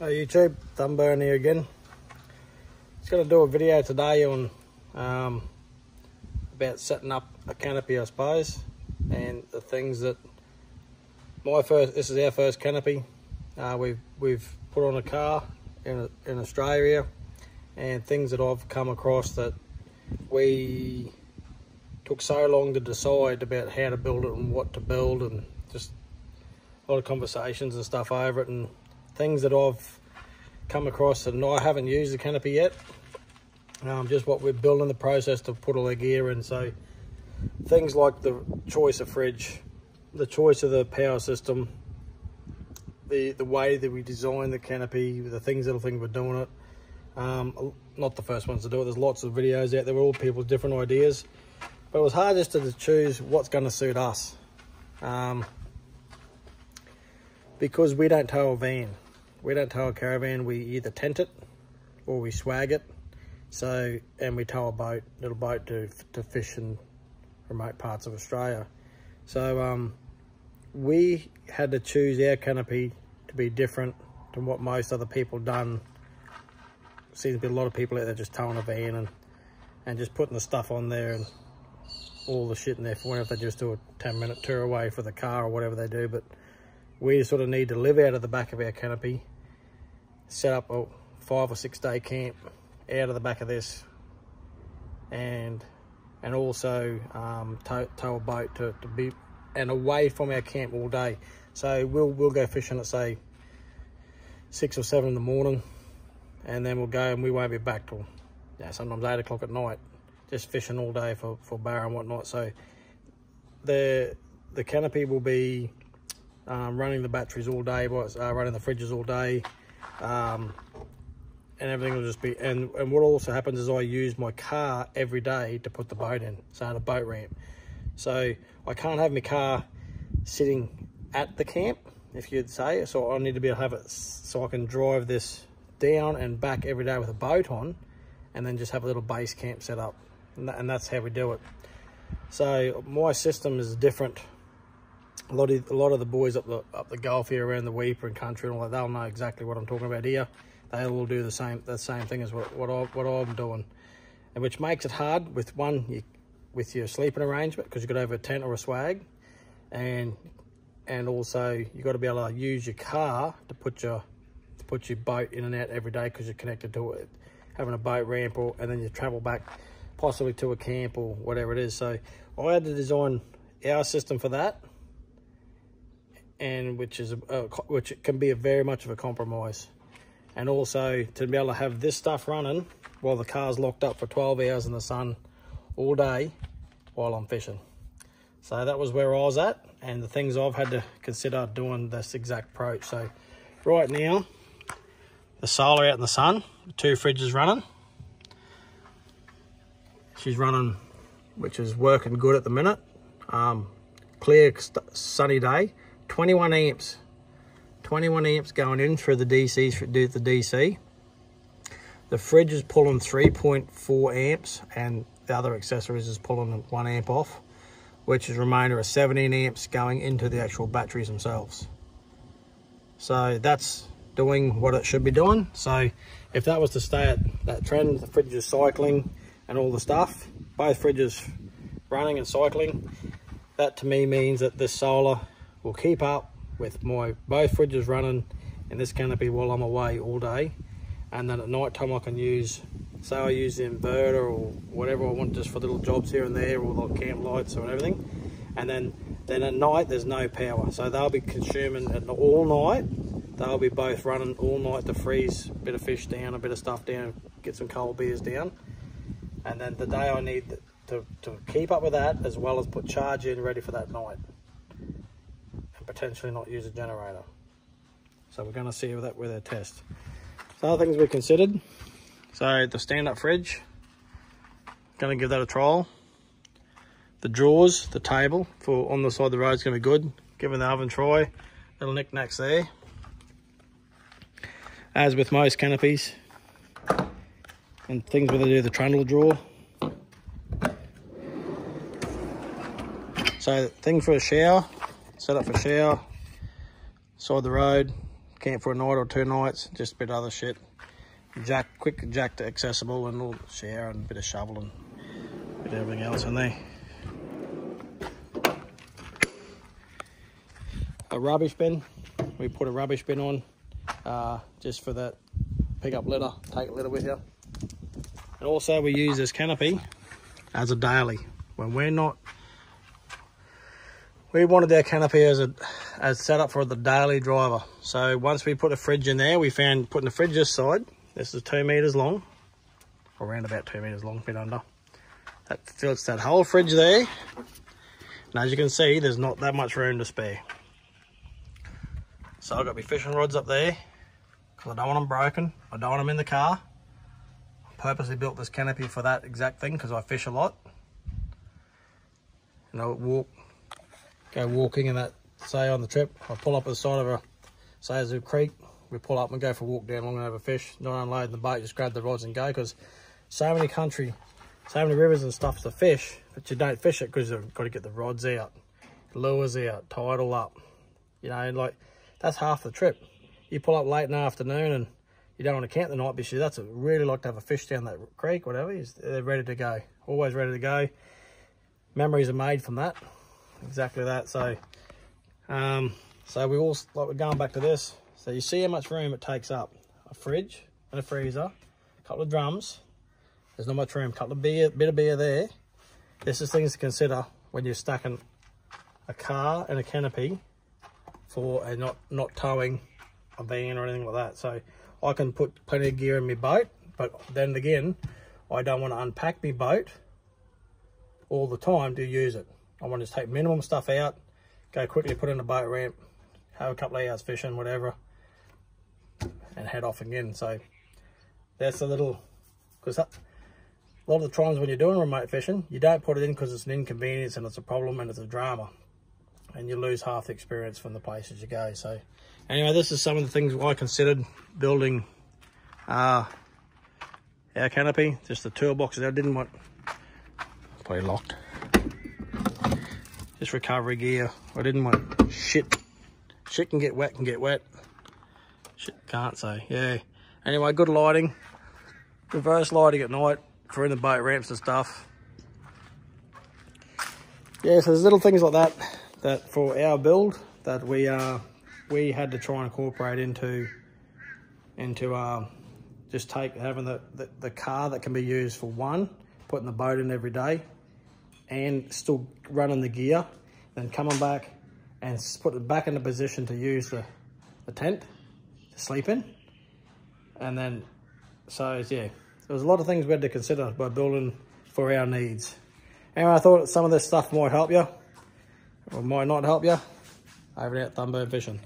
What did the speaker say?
Hi YouTube, Thumbburn here again. Just going to do a video today on about setting up a canopy, I suppose, and the things that this is our first canopy we've put on a car in Australia, and things that I've come across that we took so long to decide about how to build it and what to build, and just a lot of conversations and stuff over it, and things that I've come across, and I haven't used the canopy yet. Just what we're building the process to put all our gear in. So things like the choice of fridge, the choice of the power system, the way that we design the canopy, the things that I think we're doing it. Not the first ones to do it. There's lots of videos out there with all people's different ideas, but it was hard just to choose what's going to suit us, because we don't tow a van. We don't tow a caravan. We either tent it or we swag it. So, and we tow a little boat to fish in remote parts of Australia. So we had to choose our canopy to be different to what most other people done. Seems to be a lot of people out there just towing a van and just putting the stuff on there and all the shit in there for whenever they just do a 10-minute tour away for the car or whatever they do. But we sort of need to live out of the back of our canopy, set up a 5 or 6 day camp out of the back of this, and also tow a boat to be and away from our camp all day. So we'll go fishing at say 6 or 7 in the morning, and then we'll go, and we won't be back till sometimes 8 o'clock at night, just fishing all day for barra and whatnot. So the canopy will be running the batteries all day, running the fridges all day, and everything will just be, and what also happens is I use my car every day to put the boat in, so the boat ramp. So I can't have my car sitting at the camp, if you'd say, so I need to be able to have it so I can drive this down and back every day with a boat on, and then just have a little base camp set up, and that's how we do it. So my system is different. A lot of the boys up the Gulf here around the Weeper and country and all that, they'll know exactly what I'm talking about here. They'll all do the same thing as what I'm doing, and which makes it hard with with your sleeping arrangement, because you've got to have a tent or a swag, and also you've got to be able to use your car to put your boat in and out every day, because you're connected to it, having a boat ramp, and then you travel back possibly to a camp or whatever it is. So I had to design our system for that, and which can be very much of a compromise. And also to be able to have this stuff running while the car's locked up for 12 hours in the sun all day while I'm fishing. So that was where I was at, and the things I've had to consider doing this exact approach. So right now, the solar out in the sun, the 2 fridges running. She's running, which is working good at the minute. Clear, sunny day, 21 amps. 21 amps going in through the DC. The fridge is pulling 3.4 amps, and the other accessories is pulling 1 amp off, which is a remainder of 17 amps going into the actual batteries themselves. So that's doing what it should be doing. So if that was to stay at that trend, the fridge is cycling and all the stuff, both fridges running and cycling, that to me means that this solar will keep up with both fridges running in this canopy while I'm away all day, and then at night time I can use, say I use the inverter or whatever I want just for little jobs here and there, or the camp lights or everything, and then at night there's no power, so they'll be consuming it all night. They'll be both running all night to freeze a bit of fish down, a bit of stuff down, get some cold beers down, and then the day I need to keep up with that, as well as put charge in ready for that night, potentially not use a generator. So we're going to see with a test. So other things we considered, so the stand-up fridge, going to give that a trial. The drawers, the table for on the side of the road is going to be good. Giving the oven try, little knick-knacks there. As with most canopies and things where they do the trundle drawer. So thing for a shower, set up for shower, side of the road, camp for a night or 2 nights, just a bit of other shit. Quick jack to accessible, and a little shower and a bit of shovel and a bit of everything else in there. A rubbish bin. We put a rubbish bin on just for that. Pick up litter, take a litter with you. And also we use this canopy as a daily. When we're not, we wanted our canopy as set up for the daily driver. So once we put a fridge in there, we found putting the fridge this side. This is 2 meters long, or around about 2 meters long, a bit under. That fills that whole fridge there. And as you can see, there's not that much room to spare. So I've got my fishing rods up there because I don't want them broken. I don't want them in the car. I purposely built this canopy for that exact thing because I fish a lot. And I go walking and that, say on the trip, I pull up at the side of say there's a creek, we pull up and go for a walk down along and have a fish, not unloading the boat, just grab the rods and go, because so many rivers and stuff to fish, but you don't fish it because you've got to get the rods out, lures out, tie it all up. You know, like, that's half the trip. You pull up late in the afternoon and you don't want to camp the night, because that's really like to have a fish down that creek, whatever. They're ready to go, always ready to go. Memories are made from that, exactly that. So, we're going back to this. So you see how much room it takes up: a fridge and a freezer, a couple of drums. There's not much room. Couple of bit of beer there. This is things to consider when you're stacking a car and a canopy for not towing a van or anything like that. So I can put plenty of gear in my boat, but then again, I don't want to unpack my boat all the time to use it. I want to just take minimum stuff out, go quickly put in a boat ramp, have a couple of hours fishing, whatever, and head off again. So that's a little, because a lot of the times when you're doing remote fishing, you don't put it in because it's an inconvenience and it's a problem and it's a drama, and you lose half the experience from the places you go. So anyway, this is some of the things I considered building our canopy. Just the toolboxes. I didn't want, probably locked, just recovery gear. I didn't want shit can get wet, shit can't. So yeah, anyway, good lighting, reverse lighting at night for in the boat ramps and stuff. Yeah, so there's little things like that for our build that we had to try and incorporate into just having the car that can be used for one, putting the boat in every day and still running the gear, then coming back and put it back in a position to use the tent to sleep in. And then, so yeah, there's a lot of things we had to consider by building for our needs. Anyway, I thought some of this stuff might help you, or might not help you. Over and out, Thunbird Fishing.